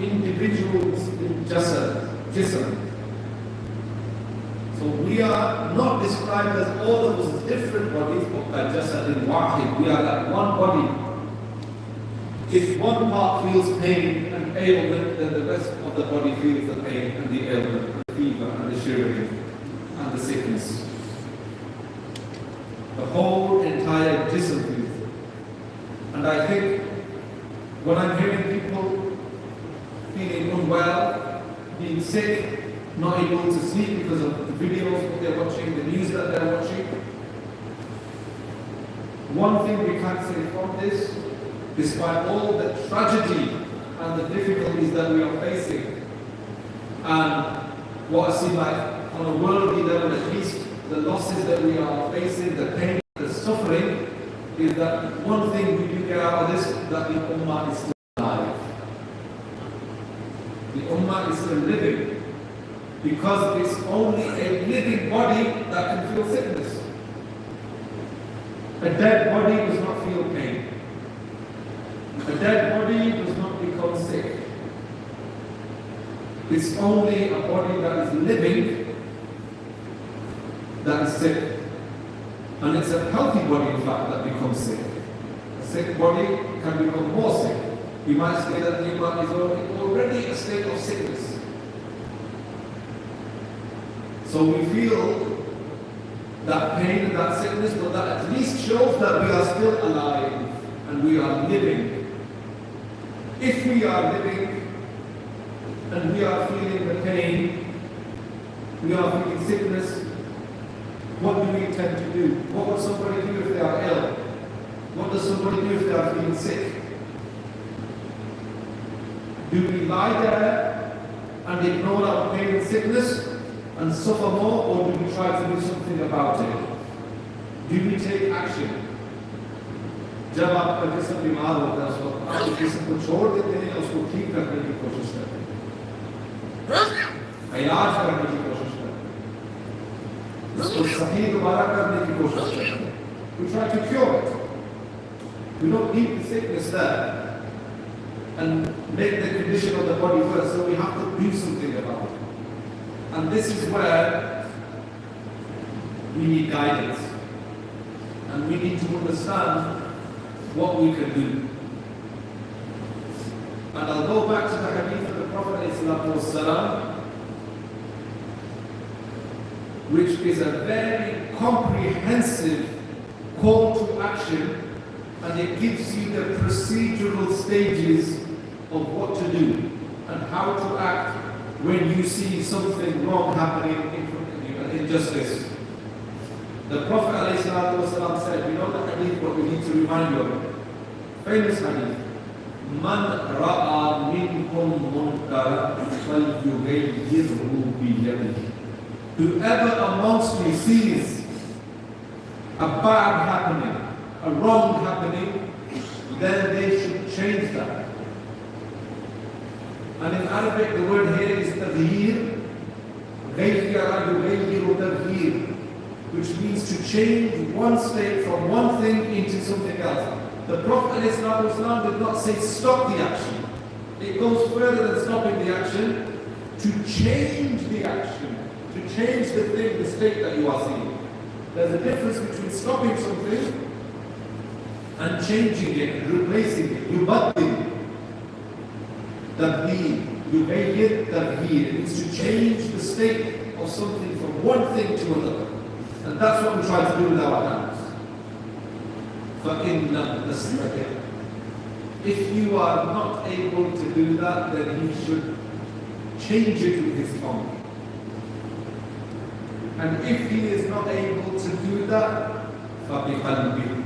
individuals in jism. So we are not described as all of us different bodies, but jasad wahid. We are like one body. If one part feels pain and ailment, then the rest of the body feels the pain and the ailment, the fever and the shivering and the sickness. The whole entire jism feels it. And I think when I'm hearing people feeling unwell, being sick, not able to sleep because of the videos that they're watching, the news that they're watching, one thing we can say from this, despite all the tragedy and the difficulties that we are facing, and what I see like on a worldly level at least, the losses that we are facing, the pain, the suffering, is that one thing we do get out of this, that the Ummah is still alive. The Ummah is still living, because it's only a living body that can feel sickness. A dead body does not feel pain. A dead body does not become sick. It's only a body that is living that is sick. And it's a healthy body, in fact, that becomes sick. A sick body can become more sick. We might say that the Ummah is already a state of sickness. So we feel that pain and that sickness, but that at least shows that we are still alive and we are living. If we are living and we are feeling the pain, we are feeling sickness, what do we intend to do? What would somebody do if they are ill? What does somebody do if they are feeling sick? Do we lie there and ignore our pain and sickness and suffer more, or do we try to do something about it? Do we take action? जब आपका जिस्म बीमार होता है उस वक्त आप उस जिस्म को छोड़ देते हैं, उसको ठीक करने की कोशिश करते हैं, इलाज करने की कोशिश करते हैं, उसको सही दोबारा करने की कोशिश करते हैं. We try to cure it. We don't leave the sickness there and make the condition of the body worse, so we have to do something about it. And this is where we need guidance. And we need to understand what we can do. And I'll go back to the hadith of the Prophet ﷺ, which is a very comprehensive call to action, and it gives you the procedural stages of what to do and how to act when you see something wrong happening in front of you, an injustice. The Prophet ﷺ said, you know the hadith, but we need to remind you of it. Famous hadith. Man ra'a minkum munkara falyughayyirhu biyadihi. Whoever amongst you sees a bad happening, a wrong happening, then they should change that. And in Arabic, the word here is taghyir. Ghayyara yughayyiru taghyir, which means to change one state from one thing into something else. The Prophet ﷺ did not say stop the action. It goes further than stopping the action, to change the action, to change the thing, the state that you are seeing. There's a difference between stopping something and changing it, replacing it. Yubaddil. Tabdeel. Yughayyir taghyir. It means to change the state of something from one thing to another. And that's what we try to do with our hands. فَإِنَّ نَسْتَطِعْ. If you are not able to do that, then he should change it with his tongue. And if he is not able to do that, فَبِقَلْبِهِ.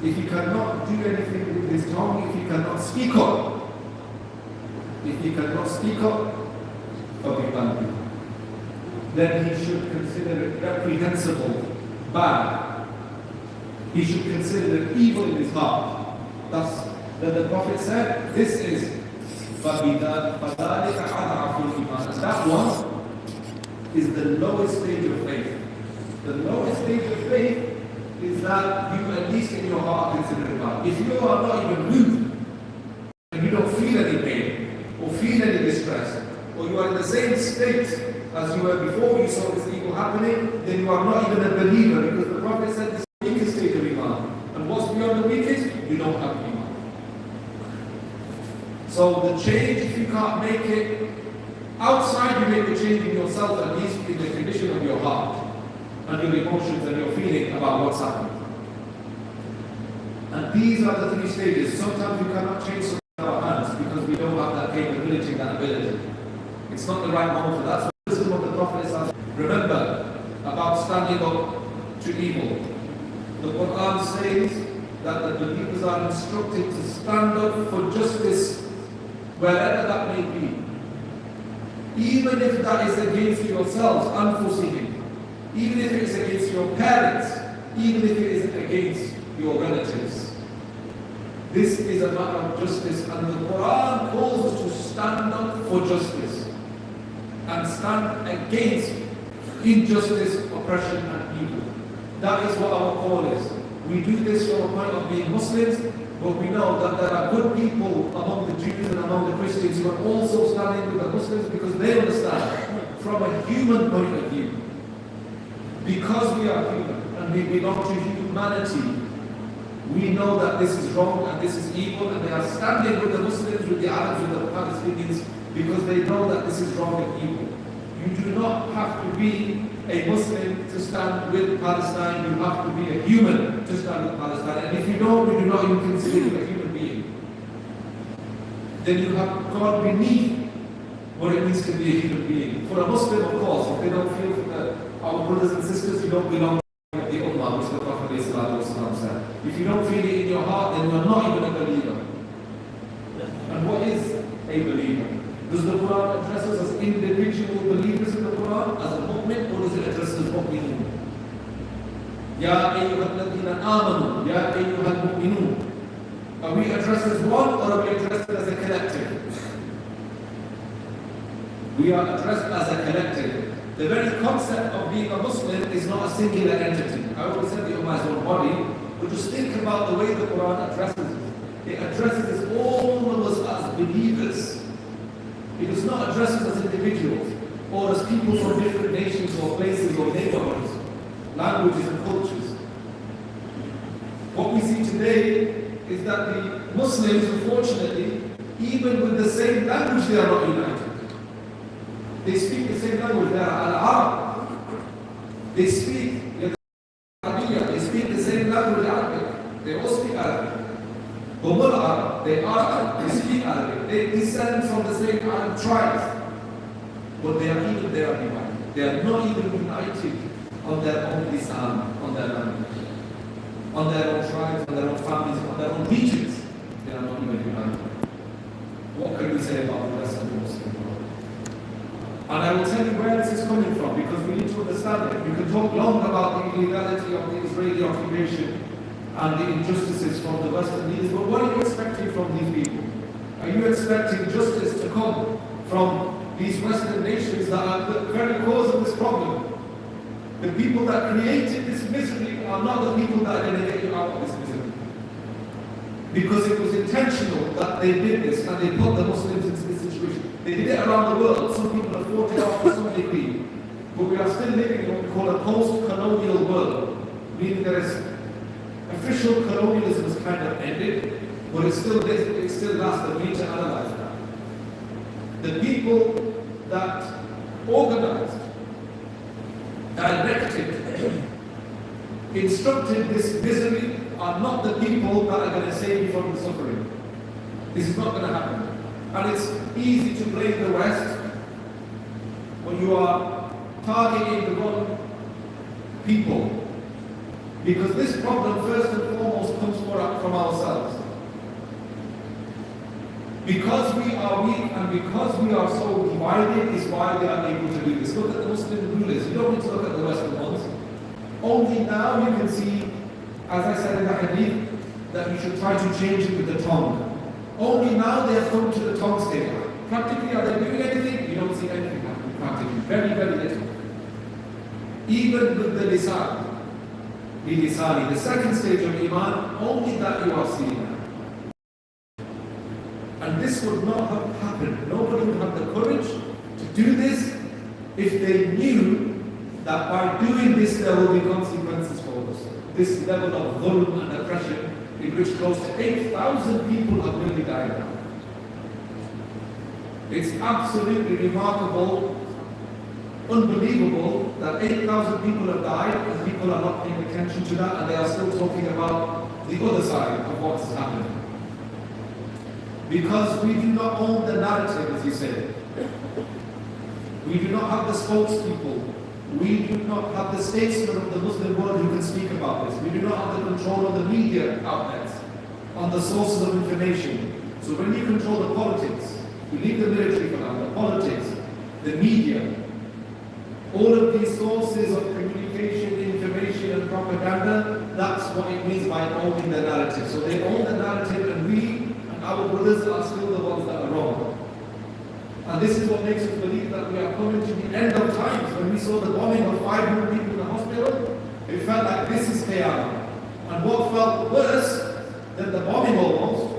If he cannot do anything with his tongue, if he cannot speak up, فَبِقَلْبِهِ. then he should consider it reprehensible, bad. He should consider it evil in his heart. Thus, the Prophet said, this is فَبِذَلِكَ أَضْعَفُ الْإِيمَانِ. That one is the lowest stage of faith. The lowest stage of faith is that you at least in your heart consider it bad. If you are not even moved, and you don't feel any pain or feel any distress, or you are in the same state as you were before you saw this evil happening, then you are not even a believer, because the Prophet said this is the weakest state of Iman. And what's beyond the weakest? You don't have Iman. So the change, if you can't make it outside, you make the change in yourself, at least in the condition of your heart and your emotions and your feeling about what's happening. And these are the three stages. Sometimes we cannot change something with our hands because we don't have that capability, that ability. It's not the right moment for that. So this is what the Prophet says. Remember about standing up to evil. The Quran says that the believers are instructed to stand up for justice wherever that may be. Even if that is against yourselves, unforeseen. Even if it is against your parents. Even if it is against your relatives. This is a matter of justice, and the Quran calls us to stand up for justice and stand against injustice, oppression and evil. That is what our call is. We do this from a point of being Muslims, but we know that there are good people among the Jews and among the Christians who are also standing with the Muslims because they understand from a human point of view. Because we are human and we belong to humanity, we know that this is wrong and this is evil, and they are standing with the Muslims, with the Arabs, with the Palestinians, because they know that this is wrong and evil. You do not have to be a Muslim to stand with Palestine. You have to be a human to stand with Palestine. And if you don't, we do not even consider you a human being. Then you have gone beneath what it means to be a human being. For a Muslim, of course, if they don't feel for our brothers and sisters, you don't belong to the Ummah, which the Prophet said. If you don't feel it in your heart, then you are not even a believer. And what is a believer? Does the Quran address us as individual believers in the Quran, as a mu'min, or does it address us as mu'minun? Ya ayyuhal ladhina amanu, ya ayyuhal mu'minun. Are we addressed as one, or are we addressed as a collective? We are addressed as a collective. The very concept of being a Muslim is not a singular entity. I always said the Ummah is one body, but just think about the way the Quran addresses it. It addresses all of us as believers. It does not address us as individuals or as people from different nations or places or neighborhoods, languages and cultures. What we see today is that the Muslims, unfortunately, even with the same language, they are not united. They speak the same language. They are Al-Arab. They speak Arabic. They speak the same language, Arabic. They all speak Arabic. Humul Arab, they are Arab, they speak Arabic, they descend from the same Arab tribes, but they are divided. They are not even united on their own lisan, on their language, on their own tribes, on their own families, on their own regions. They are not even united. What can we say about the rest of the Muslim world? And I will tell you where this is coming from, because we need to understand it. We can talk long about the illegality of the Israeli occupation and the injustices from the Western leaders, but what are you expecting from these people? Are you expecting justice to come from these Western nations that are the very cause of this problem? The people that created this misery are not the people that are going to get you out of this misery. Because it was intentional that they did this, and they put the Muslims into this situation. They did it around the world. Some people have fought it off to some degree. But we are still living in what we call a post-colonial world, meaning there is official colonialism has kind of ended, but it still lasts, and we need to analyze that. The people that organized, directed, instructed this misery are not the people that are going to save you from the suffering. This is not going to happen. And it's easy to blame the West when you are targeting the wrong people. Because this problem, first and foremost, comes from ourselves. Because we are weak and because we are so divided is why they are able to do this. Look at the Muslim rulers. You don't need to look at the Western ones. Only now you can see, as I said in the hadith, that you should try to change it with the tongue. Only now they have come to the tongue stage. Practically, are they doing anything? You don't see anything happening practically. Very, very little. Even with the lisan. The second stage of Iman, only that you are seeing now. And this would not have happened. Nobody would have the courage to do this if they knew that by doing this there will be consequences for us. This level of dhulm and oppression in which close to 8,000 people have really died now. It's absolutely remarkable, unbelievable that 8,000 people have died and people are not paying attention to that, and they are still talking about the other side of what's happened. Because we do not own the narrative, as you said. We do not have the spokespeople. We do not have the statesmen of the Muslim world who can speak about this. We do not have the control of the media outlets, on the sources of information. So when you control the politics, you leave the military for now, the politics, the media, all of these sources of communication, information and propaganda, that's what it means by owning the narrative. So they own the narrative, and we and our brothers are still the ones that are wrong. And this is what makes us believe that we are coming to the end of times. When we saw the bombing of 500 people in the hospital, it felt like this is Qiyamah. And what felt worse than the bombing almost,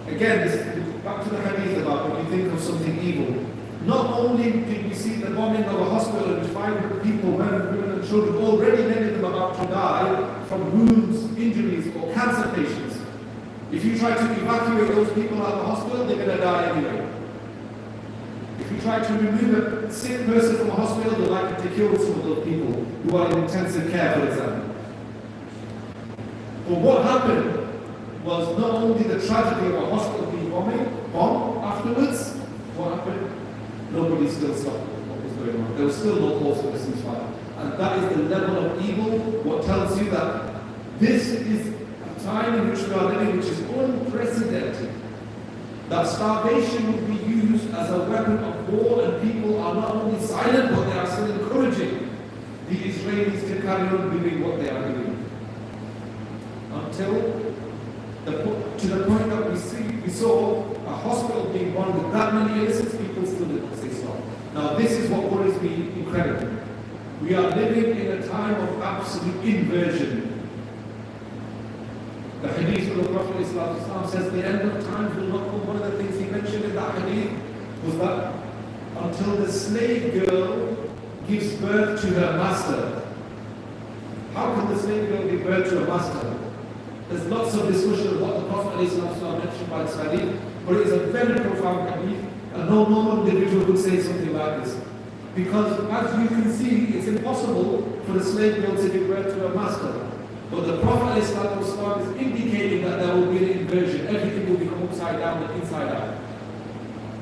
again, this, back to the hadith about when you think of something evil. Not only did we see the bombing of a hospital in which 500 people, men, women and children, already many of them about to die from wounds, injuries or cancer patients. If you try to evacuate those people out of the hospital, they're going to die anyway. If you try to remove a sick person from a hospital, they're likely to kill some of those people who are in intensive care, for example. But what happened was not only the tragedy of a hospital being bombed afterwards, what happened? Nobody still stopped what was going on. There was still no cause for a ceasefire. And that is the level of evil, what tells you that this is a time in which we are living, which is unprecedented. That starvation would be used as a weapon of war, and people are not only silent, but they are still encouraging the Israelis to carry on doing what they are doing. Until to the point that we saw a hospital being bombed with that many innocent people still didn't say stop. Now this is what worries me incredibly. We are living in a time of absolute inversion. The hadith of the Prophet Islam says the end of times will not come. One of the things he mentioned in that hadith was that until the slave girl gives birth to her master. How can the slave girl give birth to a master? There's lots of discussion of what the Prophet ﷺ mentioned by this hadith, but it is a very profound hadith, and no normal individual would say something like this. Because as you can see, it's impossible for the slave girl to give birth to a master. But the Prophet ﷺ is indicating that there will be an inversion. Everything will become upside down and inside out.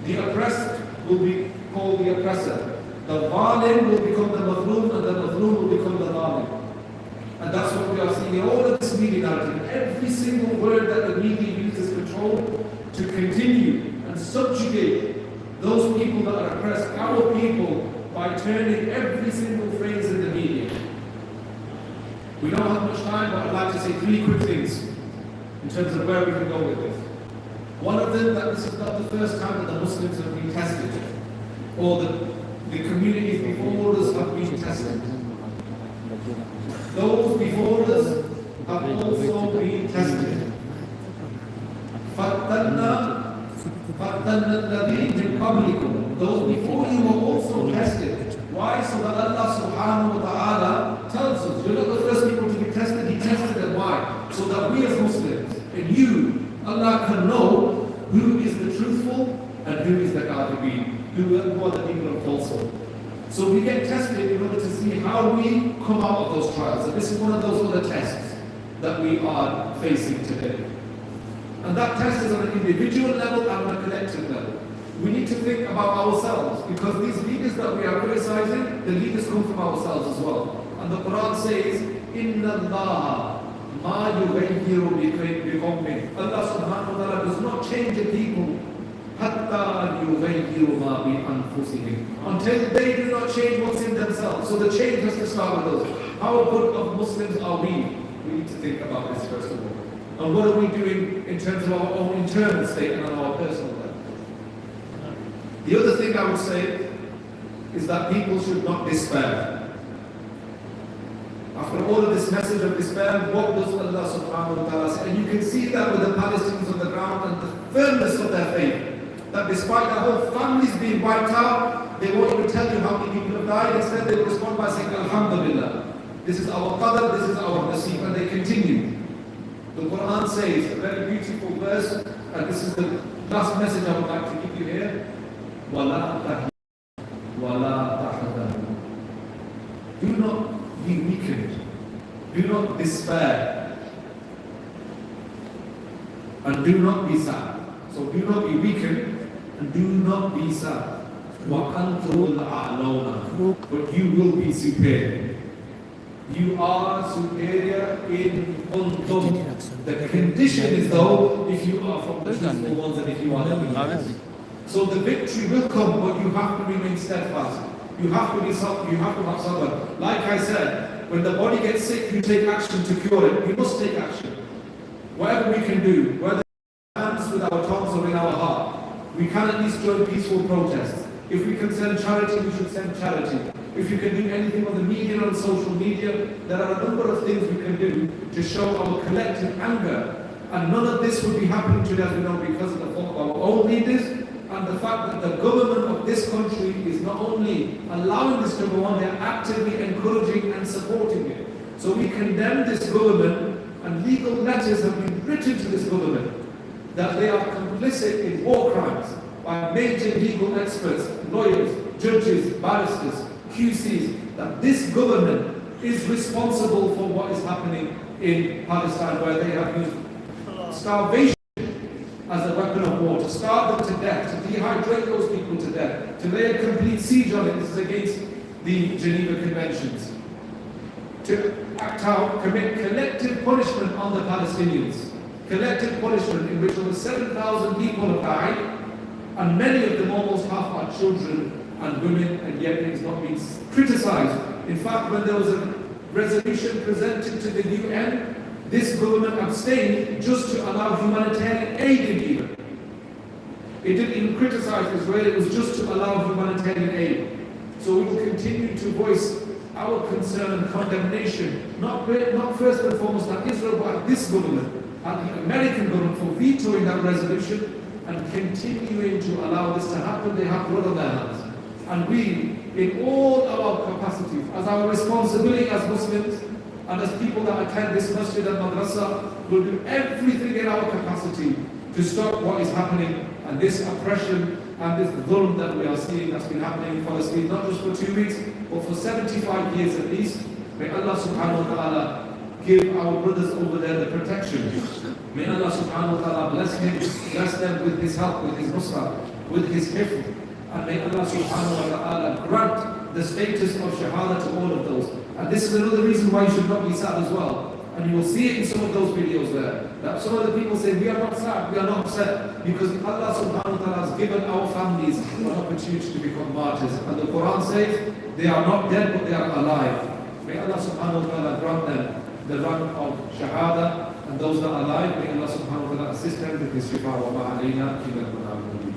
The oppressed will be called the oppressor. The zalim will become the mazlum, and the mazlum will become the zalim. And that's what we are seeing in all of this media narrative. Every single word that the media uses control to continue and subjugate those people that are oppressed, our people, by turning every single phrase in the media. We don't have much time, but I'd like to say 3 quick things in terms of where we can go with this. One of them, that this is not the first time that the Muslims have been tested, or the communities before us have been tested. Those before us have also been tested. Those before you were also tested. Why? So that Allah subhanahu wa ta'ala tells us, you're not the first people to be tested, He tested them. Why? So that we as Muslims, and you, Allah can know who is the truthful and who is the Qadiri, who are the people of falsehood. So we get tested in order to see how we come out of those trials. And this is one of those other tests that we are facing today. And that test is on an individual level and on a collective level. We need to think about ourselves, because these leaders that we are criticizing, the leaders come from ourselves as well. And the Quran says, Inna Allah ma yughayyiru biqawmin. Allah subhanahu wa ta'ala does not change the people until they do not change what's in themselves. So the change has to start with us. How good of Muslims are we? We need to think about this first of all. And what are we doing in terms of our own internal state and on our personal level? The other thing I would say is that people should not despair. After all of this message of despair, what does Allah subhanahu wa ta'ala say? And you can see that with the Palestinians on the ground and the firmness of their faith. That despite their whole families being wiped out, they won't even tell you how many people have died. Instead, they will respond by saying, Alhamdulillah. This is our qadr, this is our nasib. And they continue. The Quran says, a very beautiful verse, and this is the last message I would like to give you here. وَلَا تَحْزَنُوا. Do not be weakened. Do not despair. And do not be sad. So do not be weakened and do not be sad. وَأَنْتُمُ الْأَعْلَوْنَ. But you will be superior. You are superior in untum. The condition is though if you are from the truthful ones and if you are the believers. So the victory will come, but you have to remain steadfast. You have to be you have to have sabr. Like I said, when the body gets sick, you take action to cure it. You must take action. Whatever we can do, whether hands with our tongues or in our heart, we can at least join peaceful protests. If we can send charity, we should send charity. If you can do anything on the media or on social media, there are a number of things we can do to show our collective anger. And none of this would be happening today, as we know, because of the fault of our own leaders and the fact that the government of this country is not only allowing this to go on, they're actively encouraging and supporting it. So we condemn this government, and legal letters have been written to this government that they are complicit in war crimes by major legal experts, lawyers, judges, barristers, QCs, that this government is responsible for what is happening in Palestine, where they have used starvation as a weapon of war, to starve them to death, to dehydrate those people to death, to lay a complete siege on it. This is against the Geneva Conventions. To act out, commit collective punishment on the Palestinians. Collective punishment in which over 7,000 people have died, and many of them, almost half, are children and women, and yet it is not being criticized. In fact, when there was a resolution presented to the UN, this government abstained just to allow humanitarian aid in Egypt. It didn't even criticize Israel, it was just to allow humanitarian aid. So we will continue to voice our concern and condemnation, not first and foremost at Israel, but at this government, at the American government, for vetoing that resolution and continuing to allow this to happen. They have blood on their hands. And we, in all our capacities, as our responsibility as Muslims, and as people that attend this masjid and madrasa, will do everything in our capacity to stop what is happening, and this oppression and this dhulm that we are seeing that's been happening in Palestine, not just for 2 weeks, but for 75 years at least. May Allah subhanahu wa ta'ala give our brothers over there the protection. May Allah subhanahu wa ta'ala bless them with His help, with His nusra, with His hifz. And may Allah subhanahu wa ta'ala grant the status of shahada to all of those. And this is another reason why you should not be sad as well. And you will see it in some of those videos there, that some of the people say, we are not sad, we are not upset, because Allah subhanahu wa ta'ala has given our families an opportunity to become martyrs. And the Quran says, they are not dead, but they are alive. May Allah subhanahu wa ta'ala grant them the rank of shahada, and those that are alive, may Allah subhanahu wa ta'ala assist them with His shifa wa ma'alayna illa al-Quran.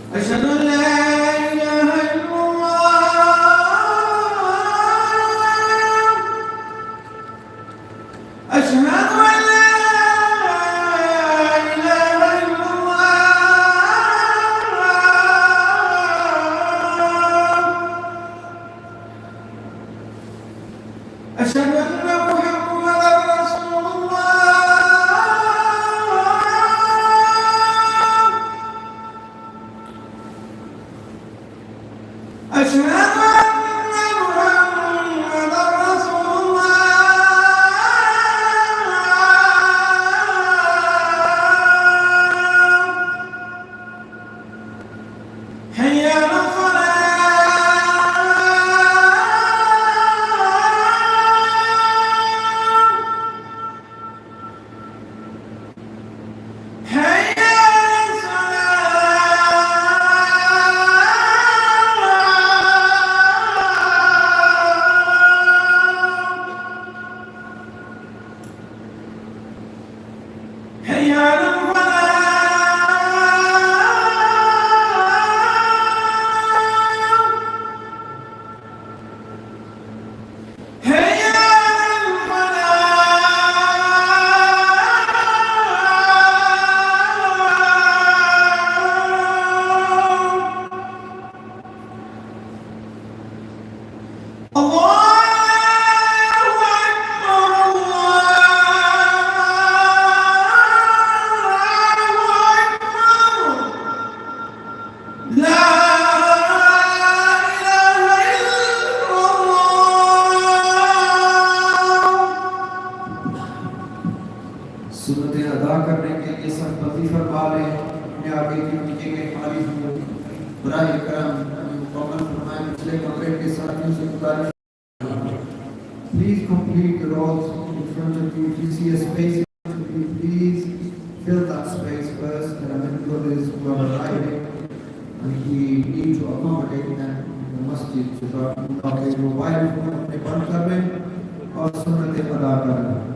أشهد أن لا إله إلا الله کرنے کے لیے سربلندی فرما لیں. اپنے آگے کے نیچے کے خالی ہوں براہ کرم مکمل فرمائیں. پچھلے کمرے کے ساتھیوں سے گزارش please complete the rows in front of you. If you see a space in front of you, please fill that space first. There are many brothers who are arriving and we need to accommodate them in the masjid. So that mobile phone अपने बंद कर लें और सुन्नतें अदा कर लें.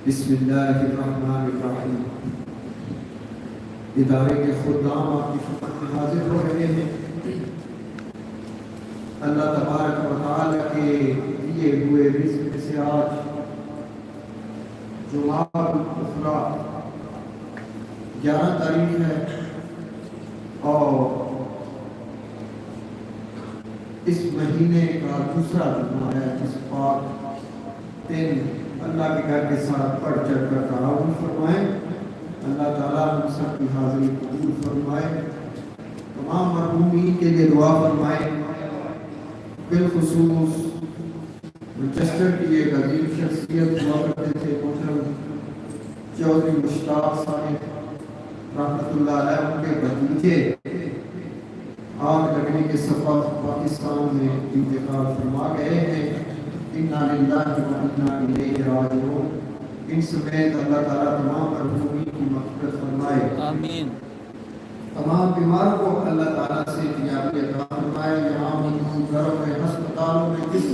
بسم الله الرحمن الرحيم इदारे के खुदाम आपकी खिदमत में हाजिर हो रहे हैं। अल्लाह तबारक व तआला के दिए हुए रिज़्क़ में से आज जुम्मा 11 तारीख है और इस महीने का दूसरा जुम्मा है जिस पाक दिन अल्लाह के घर के साथ बढ़ चढ़ कर ताउन फरमाए। अल्लाह ताला हम सब की हाज़िरी कबूल फरमाए। तमाम मरहूमीन के लिए दुआ फरमाए। बिलखुसूस मैनचेस्टर की एक अजीम शख्सियत हुआ करते थे मोहतरम चौधरी मुश्ताक साहब रहमतुल्लाह अलैह, उनके भतीजे आग लगने के सबब पाकिस्तान में इंतकाल फरमा गए हैं। इन्ना लिल्लाहि व इन्ना इलैहि राजिऊन। इन समेत अल्लाह ताला तमाम मरहूमीन की मग़फ़िरत फरमाए। आमीन। तमाम बीमारों को अल्लाह ताला से जियाबी अता फरमाए। यहाँ मौजूद घरों में, अस्पतालों में जिस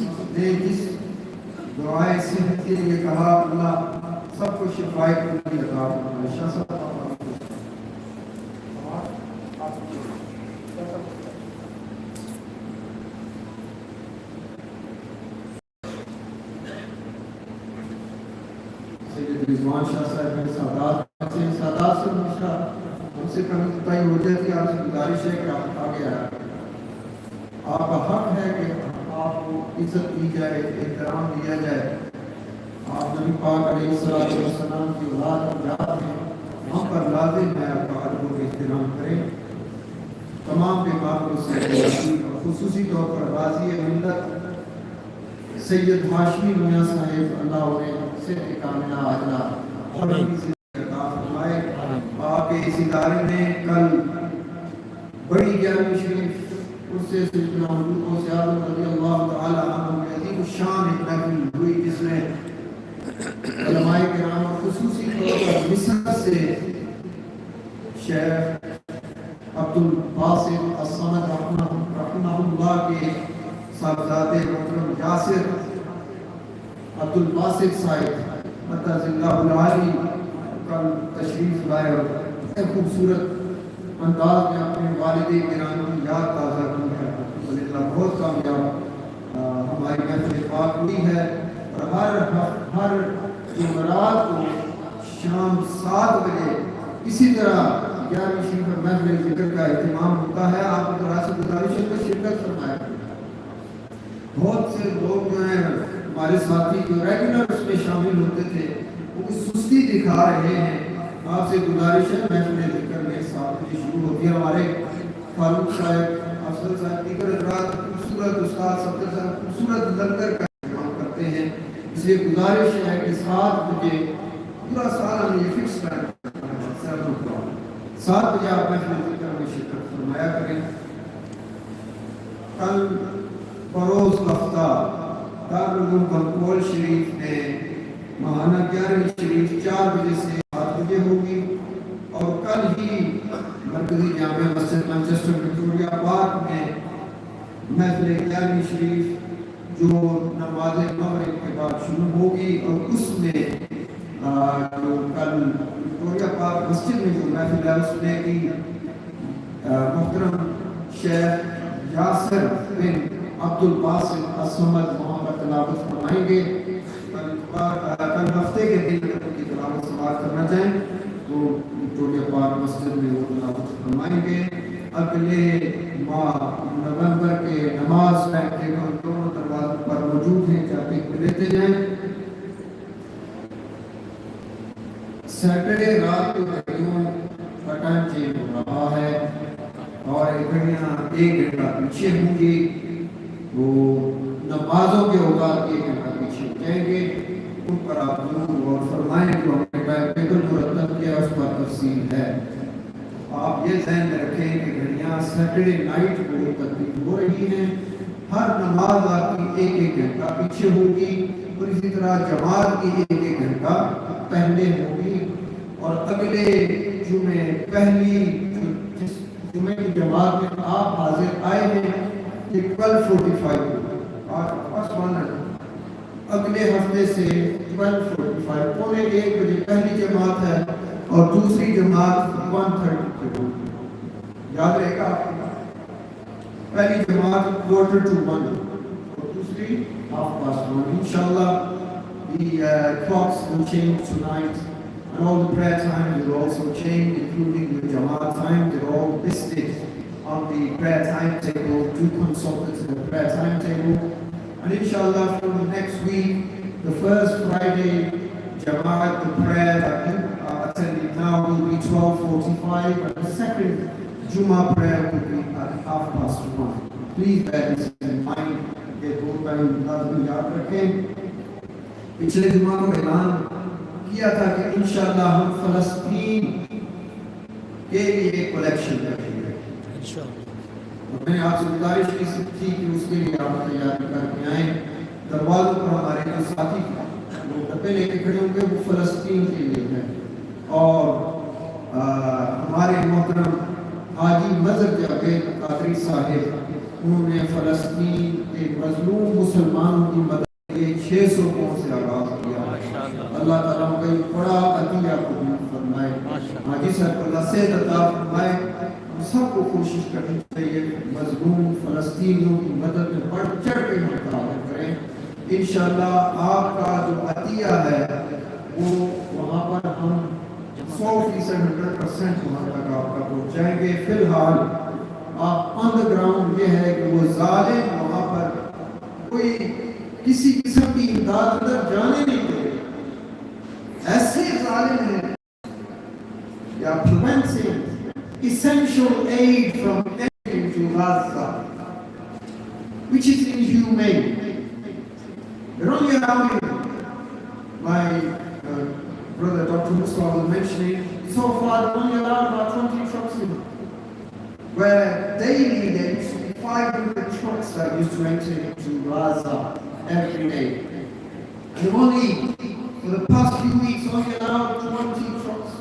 दुआएं सेहत के लिए कहा, अल्लाह सबको शिफाए कुल्ली अता फरमाए। रिजवान शाह साहब मेरे सादात से हमेशा हमसे कमी कोताही हो जाए कि आपसे गुजारिश है कि आप आ गया है। आपका हक है कि आपको इज्जत दी जाए, एहतराम दिया जाए। आप नबी पाक अलैहिस्सलाम की औलाद जात हैं, हम पर लाज़िम है आपका अदब व एहतराम करें। तमाम बीमारों से खुसूसी तौर पर गाज़ी मिल्लत सैयद हाशमी मियां साहिब अल्लाह उन्हें सेहत कामिला आजला और अता फरमाए। आपके इस इदारे में कल बड़ी जामी शरीफ उससे सिलसिला को ज़ियादा रज़ियल्लाहु तआला अन्हु की अज़ीम शान एक महफिल हुई जिसमें उलमाए किराम और खुसूसी तौर पर मिस्र से शेख अब्दुल बासित असमद रहमतुल्लाह के साहबजादे मोहतरम यासिर अब्दुल बासित साहिब मद्दज़िल्लाहुल आली कल तशरीफ लाए और खूबसूरत अंदाज में अपने वालिद गिरामी की याद ताज़ा की है। अल्हम्दुलिल्लाह बहुत कामयाब हमारी महफिल पाक हुई है और हर जुमेरात को शाम 7 बजे इसी तरह 11वीं शरीफ महफिल ज़िक्र का इत्तिमाम होता है। आपकी तरह से गुजारिश है कि शिरकत फरमाया। बहुत से लोग जो हैं हमारे साथी जो रेगुलर उसमें शामिल होते थे वो कुछ सुस्ती दिखा रहे हैं। आपसे गुजारिश है महफिल ज़िक्र में 7 बजे शुरू होती है। हमारे फारूक साहब, अफजल साहब, दीगर हज़रात खूबसूरत उस्ताद सफदर साहब खूबसूरत लंगर का इंतज़ाम करते हैं। इसलिए गुजारिश है कि 7 बजे पूरा साल हम ये फिक्स करें 7 बजे आप महफिल ज़िक्र में शिरकत फरमाया करें। कल बरोज़ हफ्ता दारुल कंट्रोल शरीफ में महाना 11वीं शरीफ 4 बजे से 7 बजे होगी और कल ही मरकजी जामे मस्जिद मैनचेस्टर विक्टोरिया पार्क में महफिल 11वीं शरीफ जो नमाज मगरिब के बाद शुरू होगी और उसमें जो कल विक्टोरिया पार्क मस्जिद में जो महफिल है उसमें भी मोहतरम शेख यासिर बिन अब्दुल बासित असमद वहाँ पर तलावत फरमाएंगे। कल हफ्ते के दिन की तलावत समाप्त करना चाहें तो विक्टोरिया पार्क मस्जिद में वो तलावत फरमाएंगे। अगले माह नवंबर के नमाज टाइम टेबल दोनों दरवाजों पर मौजूद हैं, जाके लेते जाएं। सैटरडे रात को घड़ियों का टाइम चेंज हो रहा है और घड़ियाँ 1 घंटा पीछे होंगी। वो नमाजों के औकात 1 घंटा पीछे जाएंगे। उन पर आप जरूर गौर फरमाएं। जो हमने टाइम टेबल जो रद्द किया उस पर तफसील है। आप ये ध्यान में रखें कि घड़ियाँ सैटरडे नाइट को तब्दील हो रही हैं। हर नमाज आपकी 1-1 घंटा पीछे होगी और इसी तरह जमात की 1-1 घंटा पहले होगी। और अगले जुमे पहली जुमे की जमात में आप हाजिर आए हैं 12:45 अगले हफ्ते से 12:45 पौने 1 बजे पहली जमात है और दूसरी जमात 1:30 पे होगी। याद रहेगा आपको, पहली जमात 1:45 और दूसरी 1:30। इंशाल्लाह the clocks will change tonight, and all the prayer times will also change, including the Jamaat time. They're all listed on the prayer timetable. Do consult it in the prayer timetable. And inshallah, from the next week, the first Friday Jamaat, the prayer that you are attending now, will be 12:45, and the second Jum'ah prayer will be at 1:30. Please bear this in mind. Get both by Nazmi yaad rakhein. पिछले जुमा को ऐलान किया था कि इंशाअल्लाह हम फ़लस्तीन के लिए कलेक्शन करेंगे इंशाअल्लाह। मैंने आपसे गुजारिश की थी कि उसके लिए आप तैयारी करके आए। दरवाज़ों पर हमारे जो साथी वो डब्बे लेके खड़े होंगे वो फ़लस्तीन के लिए हैं, और हमारे मोहतरम हाजी मज़हब कादरी साहिब उन्होंने फ़लस्तीन के मज़लूम मुसलमानों की मदद 600 पाउंड से आगाज़ किया। अल्लाह ताला उनका बड़ा अतिया कबूल फरमाए। हाजी साहब को अल्लाह सेहत अता फरमाए। हम सबको कोशिश करनी चाहिए मज़लूम फ़लस्तीनियों की मदद में बढ़ चढ़ के हम काम करें। इंशाअल्लाह आपका जो अतिया है वो वहाँ पर हम 100% 100% वहाँ तक आपका पहुँचाएंगे। फिलहाल आप ऑन द ग्राउंड ये है कि वो जालिम वहाँ पर कोई किसी किस्म की इमदाद अंदर जाने नहीं दे, ऐसे जालिम हैं या preventing essential aid from entering to Gaza, which is inhumane. They're only allowing, my brother Dr. Mufti was mentioning, so far they're only allowed about 20 trucks in, where daily there used to be 500 trucks that used to enter into Gaza every day. And only for the past few weeks only allowed 20 trucks.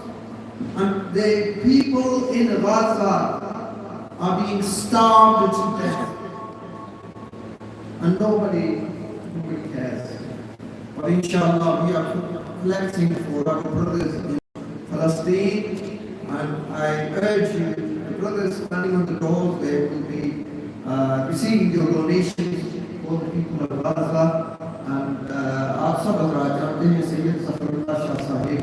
And the people in Gaza are being starved to death. And nobody cares. But inshallah we are collecting for our brothers in Palestine, and I urge you, the brothers standing on the doors, they will be receiving your donations for the people of Gaza. And आप सब हज़रात जानते हैं Syed Zafarullah Shah Sahib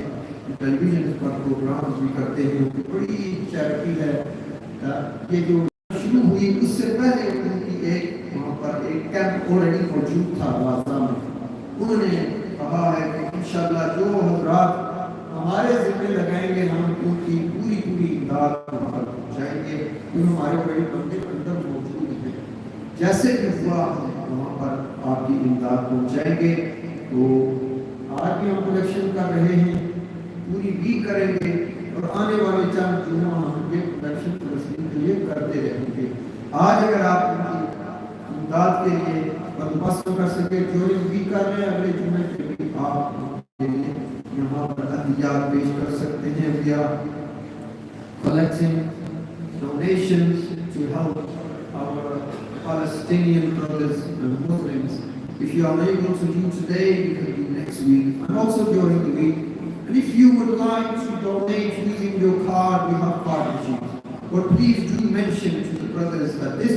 television पर programme भी करते हैं, उनकी बड़ी चैरिटी है। ये जो शुरू हुई उससे पहले उनकी एक वहाँ पर एक कैंप ऑलरेडी मौजूद था गाज़ा में। उन्होंने कहा है कि इंशाअल्लाह जो हज़रात हमारे ज़िम्मे लगाएंगे हम उनकी पूरी इमदाद वहाँ पर पहुँचाएंगे। जो हमारे बड़े बंदे अंदर मौजूद हैं, जैसे भी हुआ वहाँ पर आपकी इमदाद पहुँचाएंगे। तो आज भी हम कलेक्शन कर रहे हैं, पूरी भी करेंगे, और आने वाले चंद दिनों हम ये कलेक्शन फ़लस्तीन के लिए करते रहेंगे। आज अगर आप उनकी इमदाद के लिए बंदोबस्त कर सके, जो भी कर रहे हैं अगले जुम्मे के लिए आप यहाँ पर अतियात पेश कर सकते हैं। We are collecting donations to help our Palestinian brothers and Muslims. If you are unable to do today, you can do next week and also during the week. And if you would like to donate using your card, we have card machines. But please do mention to the brothers that this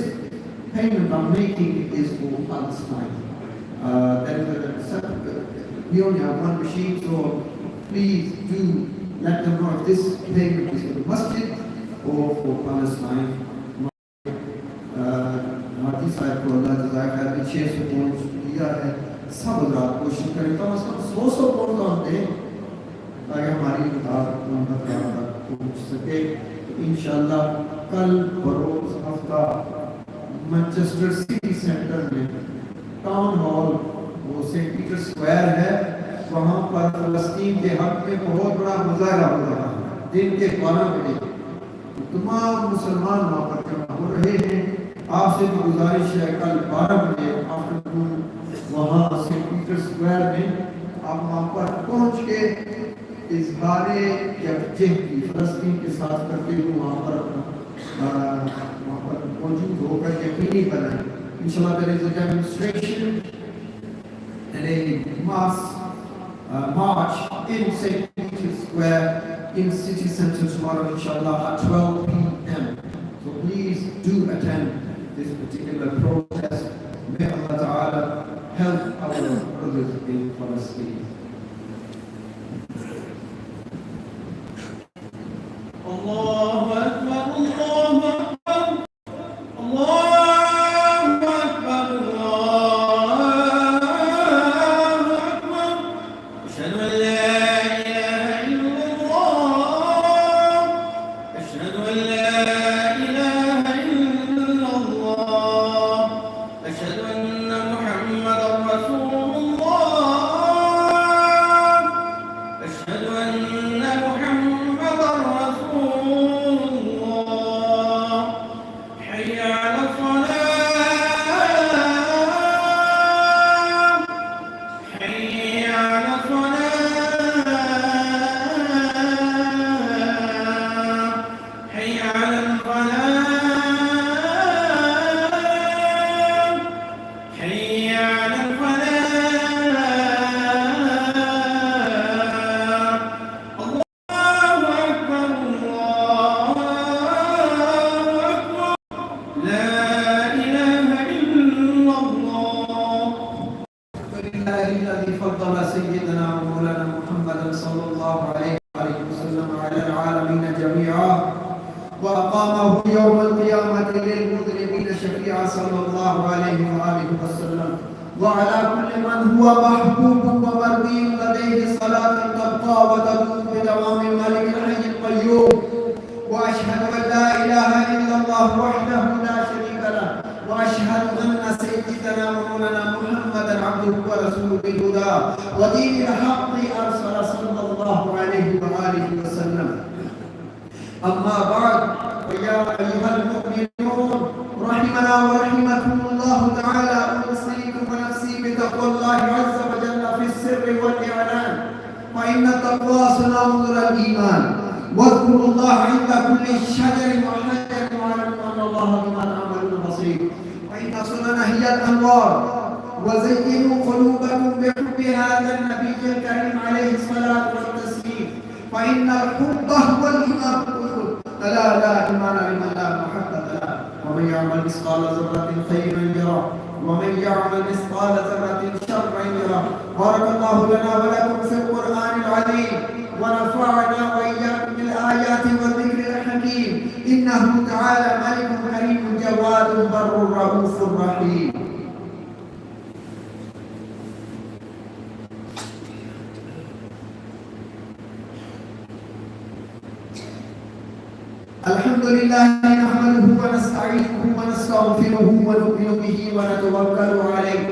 payment I'm making is for Palestine. We only have one machine, so please do let them know if this payment is for the masjid or for Palestine. हाजी साहब को अल्लाह जज़ाक खैर ने 600 pound दिया है। सब हज़रात कोशिश करें कम से कम 100 पाउंड हम दें ताकि हमारी इमदाद तक पहुँच सके। इंशाअल्लाह कल बरोज़ हफ्ता मैनचेस्टर सिटी सेंटर में टाउन हॉल वो सेंट पीटर स्क्वायर है, वहाँ पर फ़लस्तीन के हक़ में बहुत बड़ा मुज़ाहरा हो रहा है। दिन के 12 बजे तमाम मुसलमान वहाँ पर जमा हो रहे हैं। आपसे भी गुजारिश है कल 12 बजे आफ्टरनून वहाँ सेंट पीटर स्क्वायर में आप वहाँ पर पहुँच के इज़हारे यकजहती फ़लस्तीन के साथ करते हुए वहाँ पर मौजूद होकर यकीनी बनाएं। इंशाअल्लाह there is a demonstration and a mass march in St. Peter's Square in City Center tomorrow, inshallah, at 12 p.m. So please do attend this particular protest. May Allah Ta'ala help our brothers in Palestine. Allahu Akbar, Allahu Akbar, Allahu Akbar, Allahu Akbar. Ashhadu an la ilaha illallah. Ashhadu an la ilaha illallah. Ashhadu anna Muhammadan Rasulullah. Ashhadu anna Muhammadan Rasulullah. Hayya ala salat. Hayya ala salat. Hayya ala al-falah. Hayya ala al-falah. Allahu Akbar, Allahu Akbar. La ilaha illallah. لله الذي فضل سيدنا ومولانا محمدا صلى الله عليه وسلم على العالمين جميعا وأقامه يوم القيامة للمذنبين شفيعا صلى الله عليه وآله وسلم وعلى كل من هو محبوب ومرضي لديه صلاة تبقى وتدوم بدوام الملك الحي القيوم وأشهد أن لا إله إلا الله وحده لا شريك له وأشهد أن سيدنا ومولانا محمدا عبده ورسوله بالهدى ودين الحق أرسل صلى الله عليه وآله وسلم. أما بعد فيا أيها المؤمنون رحمنا ورحمكم الله تعالى أوصيكم ونفسي بتقوى الله عز وجل في السر والإعلان فإن التقوى سنام الإيمان واذكروا الله عند كل شجر وحجر واعلموا أن الله بما تعملون بصير فإن سنن هي الأنوار وزينوا قلوبكم بحب هذا النبي الكريم عليه الصلاة والتسليم فإن الحب هو الإيمان كله ألا لا إيمان لمن لا محبة له ومن يعمل مثقال ذرة خيرا يره ومن يعمل مثقال ذرة شرا يره. بارك الله لنا ولكم في القرآن العظيم ونفعنا وإياكم بالآيات والذكر الحكيم إنه تعالى ملك كريم جواد بر رؤوف رحيم. الحمد لله نحمده ونستعينه ونستغفره ونؤمن به ونتوكل عليه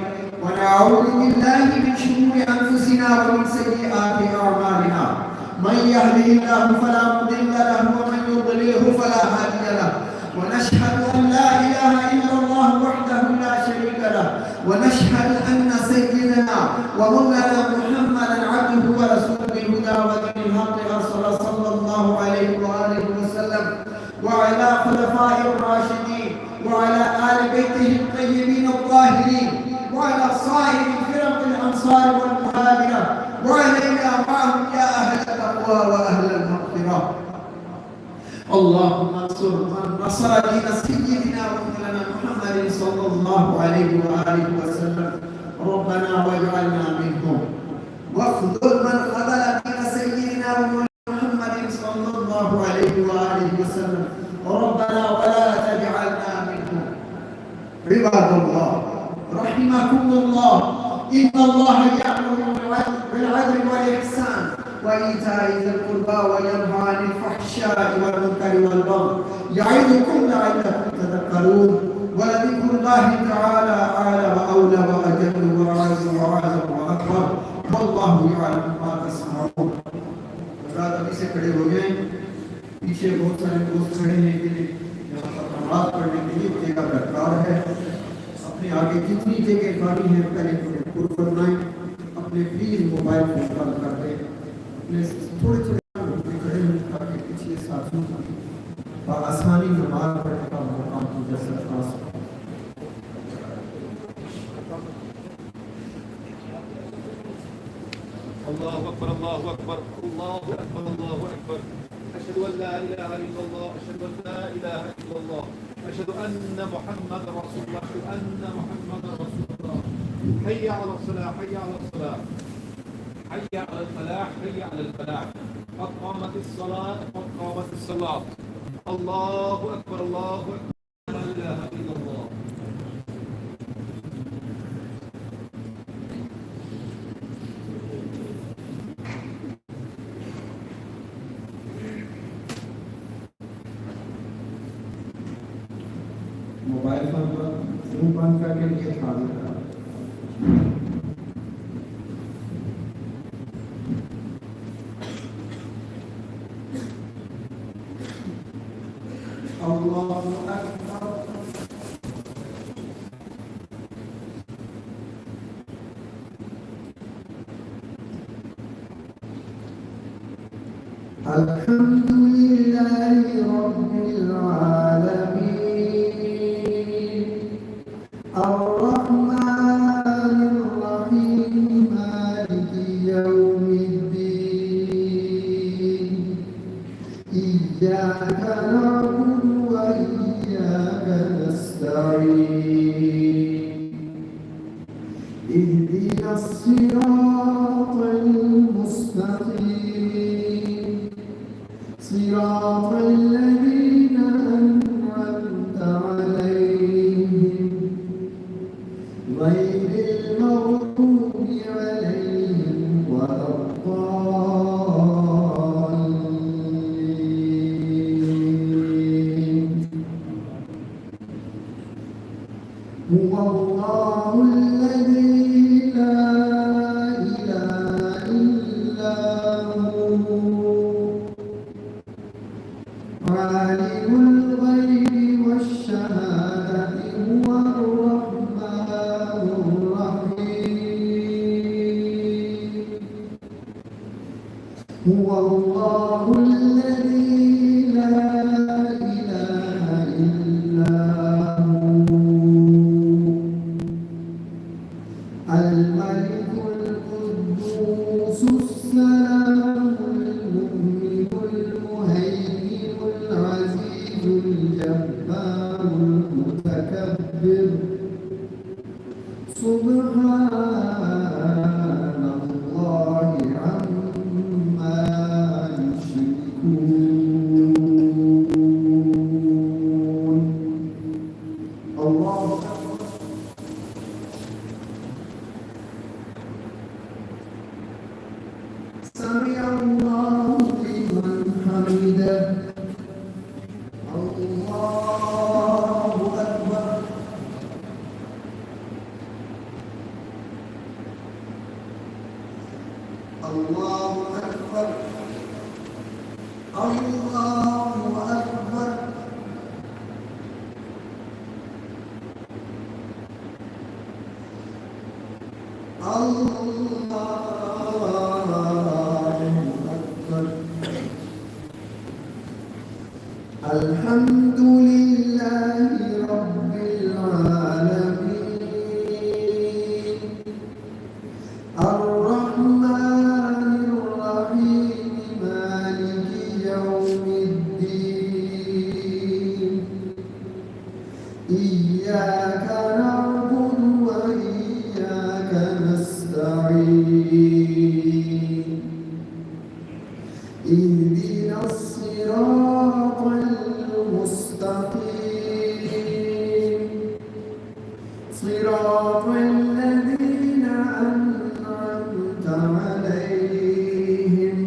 ونعوذ بالله من شرور أنفسنا ومن سيئات أعمالنا من يهده الله فلا مضل له ومن يضلله فلا هادي له ونشهد أن لا إله إلا الله وحده لا شريك له ونشهد أن سيدنا ومولانا محمدا عبده ورسوله بالهدى ودين الحق أرسل صلى الله عليه وآله وسلم وعلى خلفاء الراشدين وعلى آل بيته الطيبين الطاهرين وعلى صائر فرق الأنصار والمهاجرة وعلينا معهم يا أهل التقوى وأهل المغفرة. اللهم انصر من نصر دين سيدنا ومولانا محمد صلى الله عليه وآله وسلم ربنا واجعلنا منهم واخذل من خذل دين سيدنا ومولانا محمد صلى الله عليه وآله وسلم ربنا ولا تجعلنا منهم. عباد الله رحمكم الله إن الله يأمر بالعدل والإحسان وإيتاء ذي القربى وينهى عن الفحشاء والمنكر والبغي يعظكم لعلكم تذكرون ولذكر الله تعالى أعلى وأولى وأجل وأعز وأعظم وأكبر والله يعلم ما تصنعون. रात अभी से खड़े हो गए पीछे बहुत सारे दोस्त खड़े हैं कि यहाँ पर नमाज पढ़ने के लिए जगह दरकार है. अपने आगे जितनी जगह खाली है पहले पूर्ण करवाएं. अपने प्लीज मोबाइल फोन बंद कर दें. अपने थोड़े थोड़े खड़े हों ताकि पिछले साथियों को आसानी नमाज पढ़ने का मौका मुयस्सर हो सके. الله أكبر الله أكبر الله أكبر الله أكبر. أكبر أشهد أن لا إله إلا الله أشهد أن لا إله إلا الله أشهد أن محمد رسول الله أشهد أن محمد رسول الله حي على الصلاة حي على الصلاة حي على الفلاح حي على الفلاح قد قامت الصلاة قد قامت الصلاة الله أكبر الله أكبر لا إله إلا الله. मोबाइल फोन पर मुंह बंद करके ये हाजिर है। अल्लाहु अकबर अल्हम्दुलिल्लाहि रब्बिल आलमीन अर्रहमानिर रहीम मालिकि यौमिद्दीन इय्याका नअबुदु व इय्याका नस्तईन इहदिनास सिरातल मुस्तकीम صراط الذين أنعمت عليهم غير المغضوب عليهم ولا الضالين هو الله الذي لا إله إلا هو عالم الغيب والشهادة هو الرحمن الرحيم هو الله الذي لا إله إلا هو الملك القدوس السلام المؤمن المهيمن العزيز الجبار المتكبر سبحان الله عما يشركون. الله أكبر. سمع الله لمن حمده. الله أكبر. الله أكبر. الله أكبر. الحمد لله رب العالمين الرحمن الرحيم مالك يوم الدين إياك نعبد وإياك نستعين اهدنا الصراط المستقيم صراط الذين أنعمت عليهم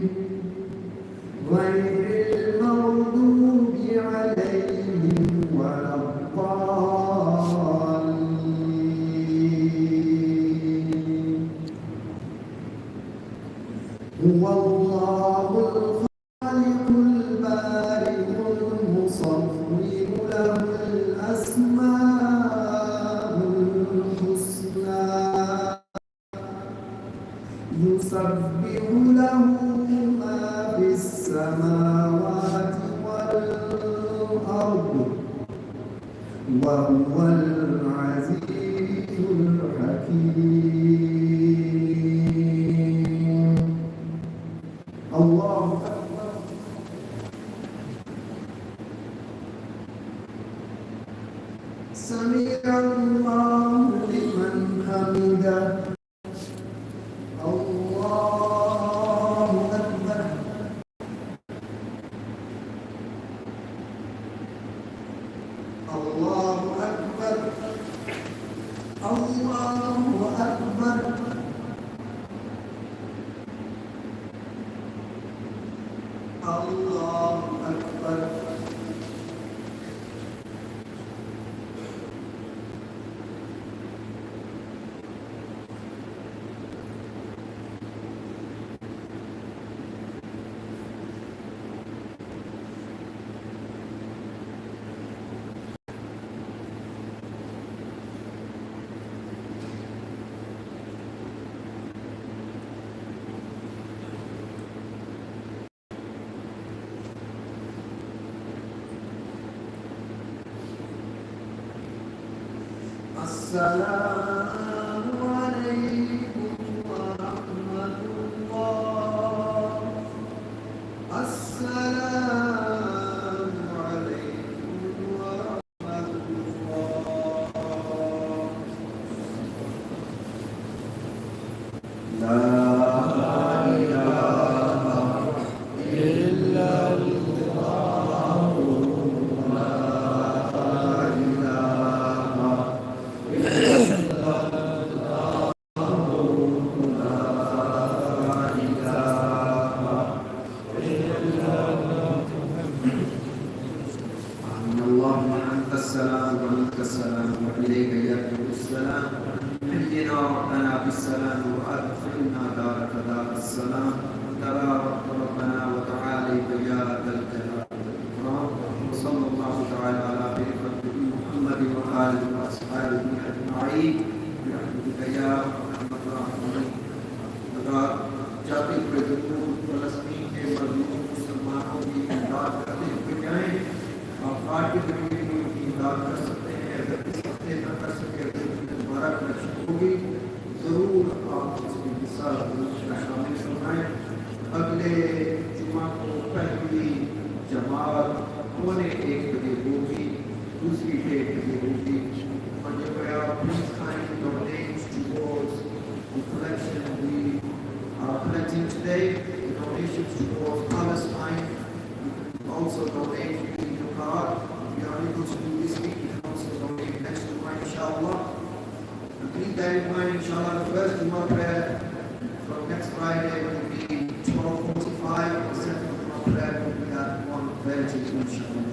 غير المغضوب عليهم ولا الضالين. هو الله الخالق البارئ المصور له الأسماء الحسنى يسبح له ما في السماوات والأرض وهو العزيز الحكيم. الله أكبر. سمع الله لمن حمده الله أكبر الله أكبر الله أكبر الله أكبر السلام عليكم ورحمة الله السلام عليكم ورحمة الله لا إله إلا الله لا إله السلام ومنك السلام وإليك يرجع السلام حينا ربنا بالسلام وأدخلنا دارك دار السلام تبارك ربنا وتعالى يا ذا الجلال والإكرام وصلى الله تعالى على خير خلقه محمد وآله وأصحابه أجمعين برحمتك يا أرحم الراحمين. जाति प्रजों फलस्तीन के मजलूम मुसलमानों की इमदाद करते हुए जाएं। आप आज के दिन में उनकी इमदाद कर सकते हैं। अगर इस हफ्ते न कर सके तो दोबारा कलेक्शन होगी, ज़रूर आप इसमें हिस्सा शामिल करवाएं। अगले जुम्मा को पहली जमात 1:15 बजे होगी, दूसरी 1 बजे होगी। और जब आप please kind donations towards the collection we are collecting today, the donations towards Palestine. You can also donate using your card. If you are able to do this week, you can also donate next Jummah, inshallah. And please bear in mind, inshallah, the first Jummah prayer from next Friday will be 12:45. The second Jummah prayer will be at 1:30, inshallah.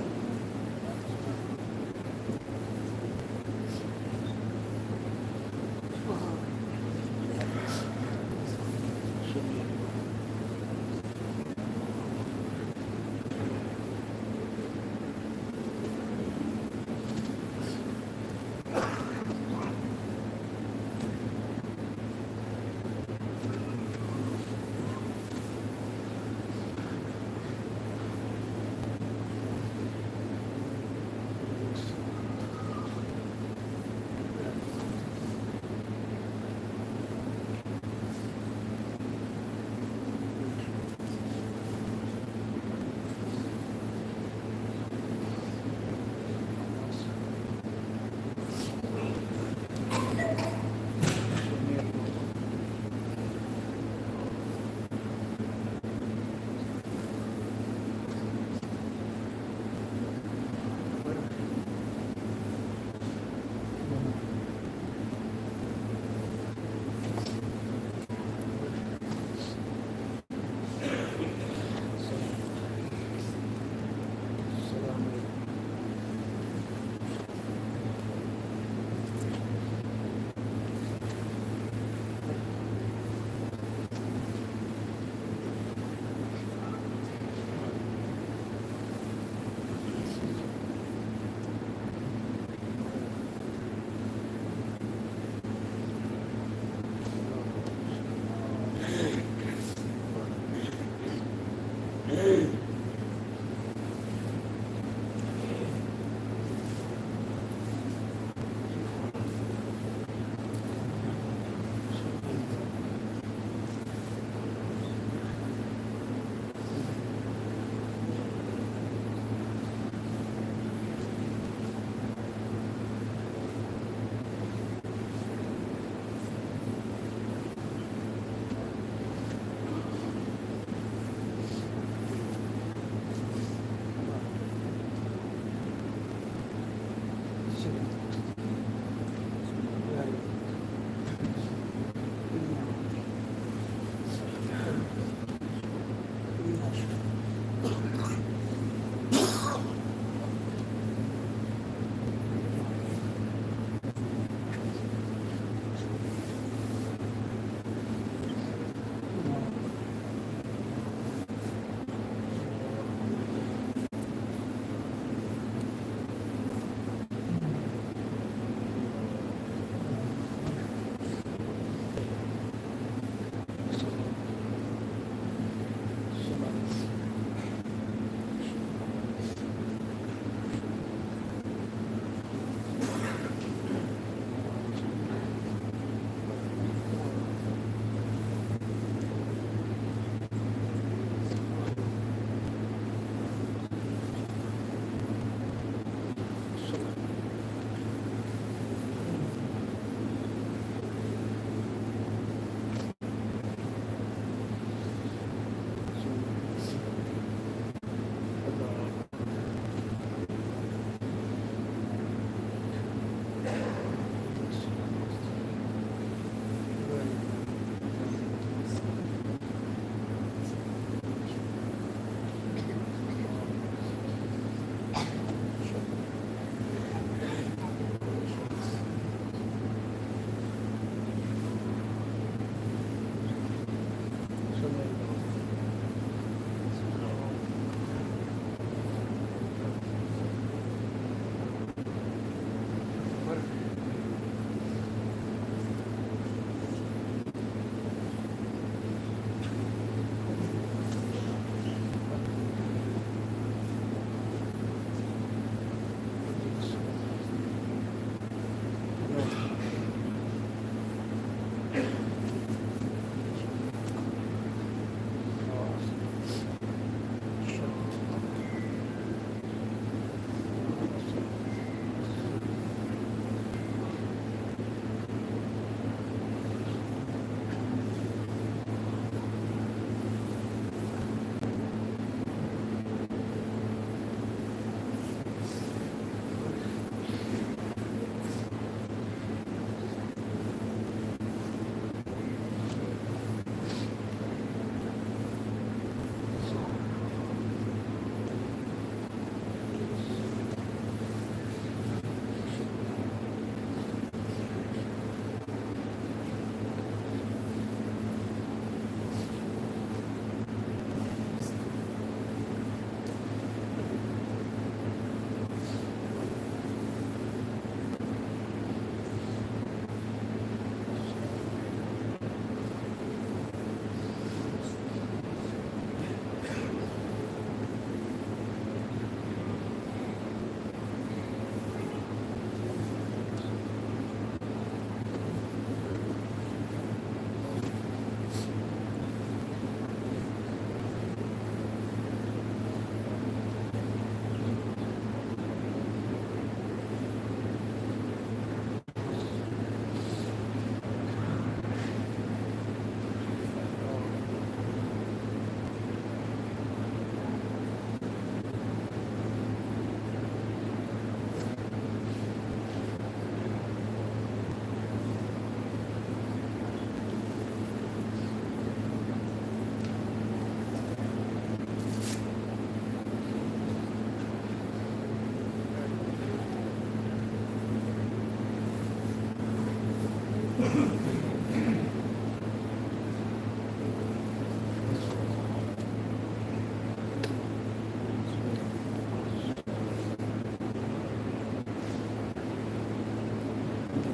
جو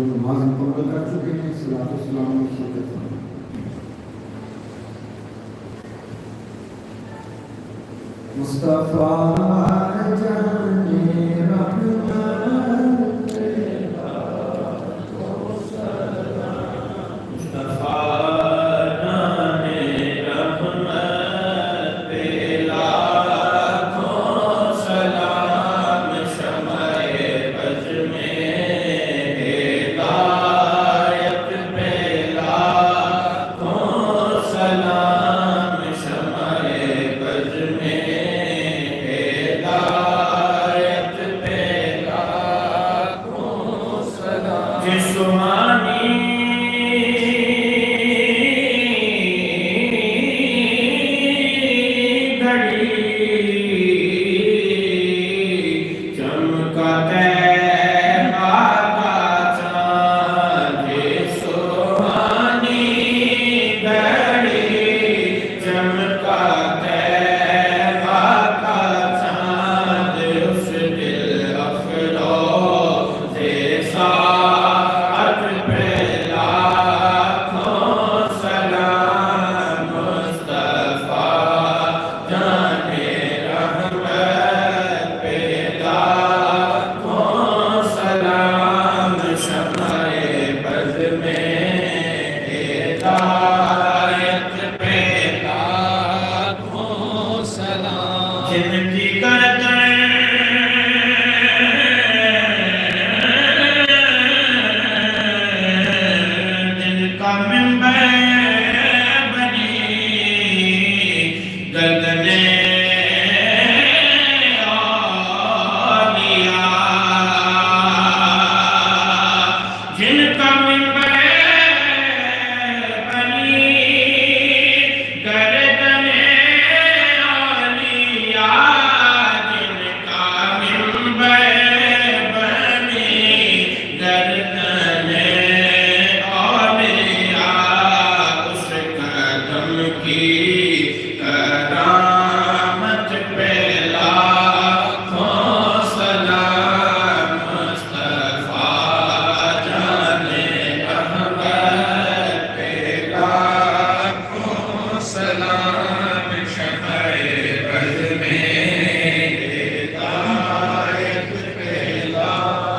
نماز مکمل کر چکے ہیں صلاۃ و سلام میں شرکت فرمائیں۔ مصطفی جانے رحمت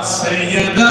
سیدہ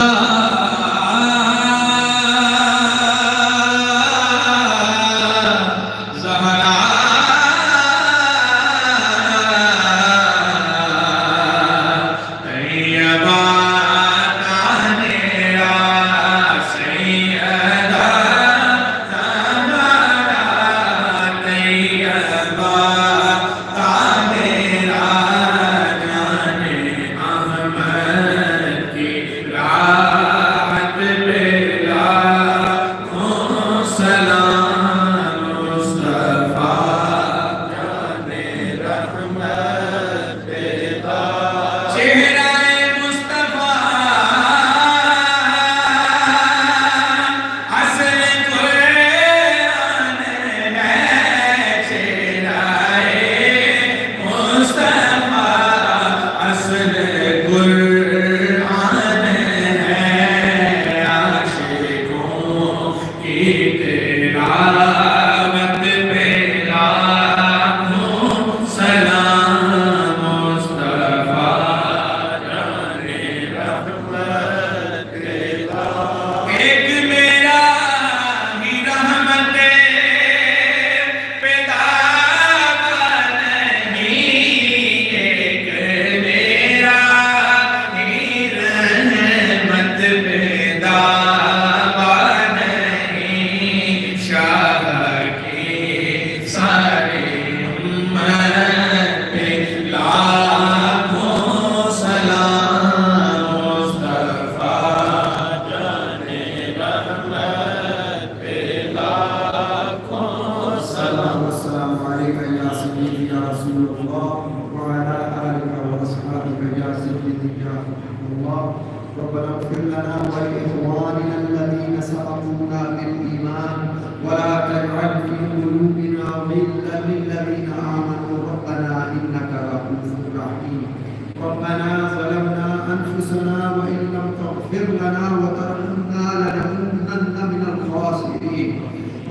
الله ربنا اغفر لنا ولإخواننا الذين سبقونا بالإيمان ولا تجعل في قلوبنا غلا للذين آمنوا ربنا إنك رؤوف رحيم ربنا ظلمنا أنفسنا وإن لم تغفر لنا وترحمنا لنكونن من الخاسرين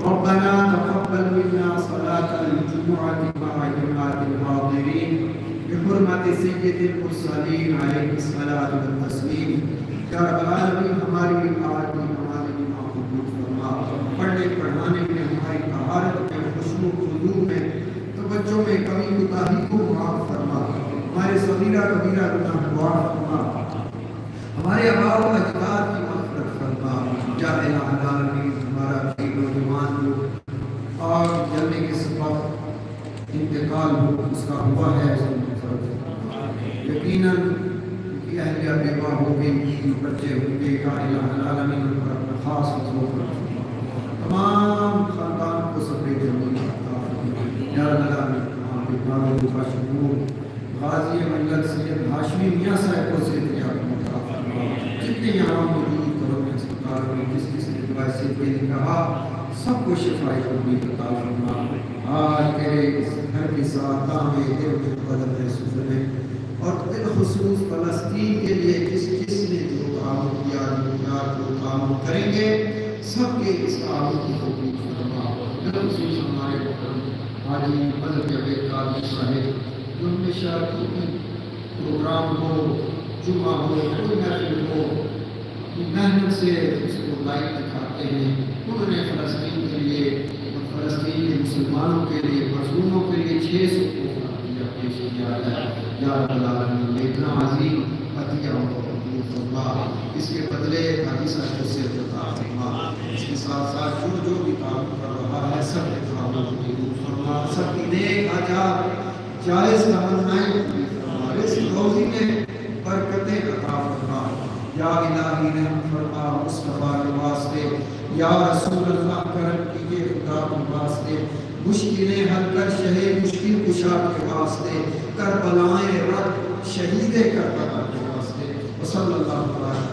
ربنا تقبل منا صلاة الجمعة مع جماعة الحاضرين بحرمة سيد المرسلين عليه الصلاة والتسليم या rubble आलमीन हमारी आरती हमारे दिमाग को दूर फरमा पढ़ने पढ़ाने में हमारी तहारत में खुशबू खुशबू में तवज्जो में कमी कोताही को माफ फरमा हमारे सगीरा कबीरा गुनाह माफ फरमा हमारे आबा व अजदाद की मग़फ़िरत फरमा या इलाही आलमीन हमारा भी नौजवान लोग और जलने के सबब इंतकाल हो उसका हुआ है यकीनन अहलिया बेवा हो गई बच्चे होंगे या इलाही आलमीन उन पर अपना खास फज़ल तमाम खानदान को सब्र जमील अता फरमा या रब्बल आलमीन तमाम बीमारों का शुक्र गाजी मल्लक सैयद हाशमी मियां साहब को से अता फरमा जितने यहाँ मौजूद करो अस्पताल में जिस किस दवा से कोई कहा सबको शिफाए उम्मीद अता फरमा आज तेरे इस घर के साथ में दिल के बदल में सुजने और दिल खुसूस फ़लस्तीन के लिए जिस जिसने जो काम किया जो काम करेंगे सबके इस काम की तौफीक फरमा खुसूस हमारे हाजी मदद जवेद कादरी साहिब जो हमेशा कोई प्रोग्राम हो जुम्मा हो कोई महफिल हो मेहनत से उसको लाइक दिखाते हैं उन्होंने फ़लस्तीन के लिए फ़लस्तीन के मुसलमानों के लिए मज़लूमों के लिए 600 पेश किया है या रब्बल आलमीन इतना अजीम अतिया इसके बदले हाजी साहब को से अता फरमा इसके साथ साथ जो भी काम कर रहा है सब के कामों को कबूल फरमा सबकी नेक हाजात जायज़ तमन्नाएं पूरी फरमा इस रोज़ी में बरकतें अता फरमा या इलाही रहम फरमा मुस्तफा के वास्ते या रसूल अल्लाह करम कीजिए खुदा के वास्ते मुश्किलें हल कर शहे मुश्किल कुशा के वास्ते करबलाएं रब शहीदे करबला के वास्ते वसल्लल्लाहु अलैहि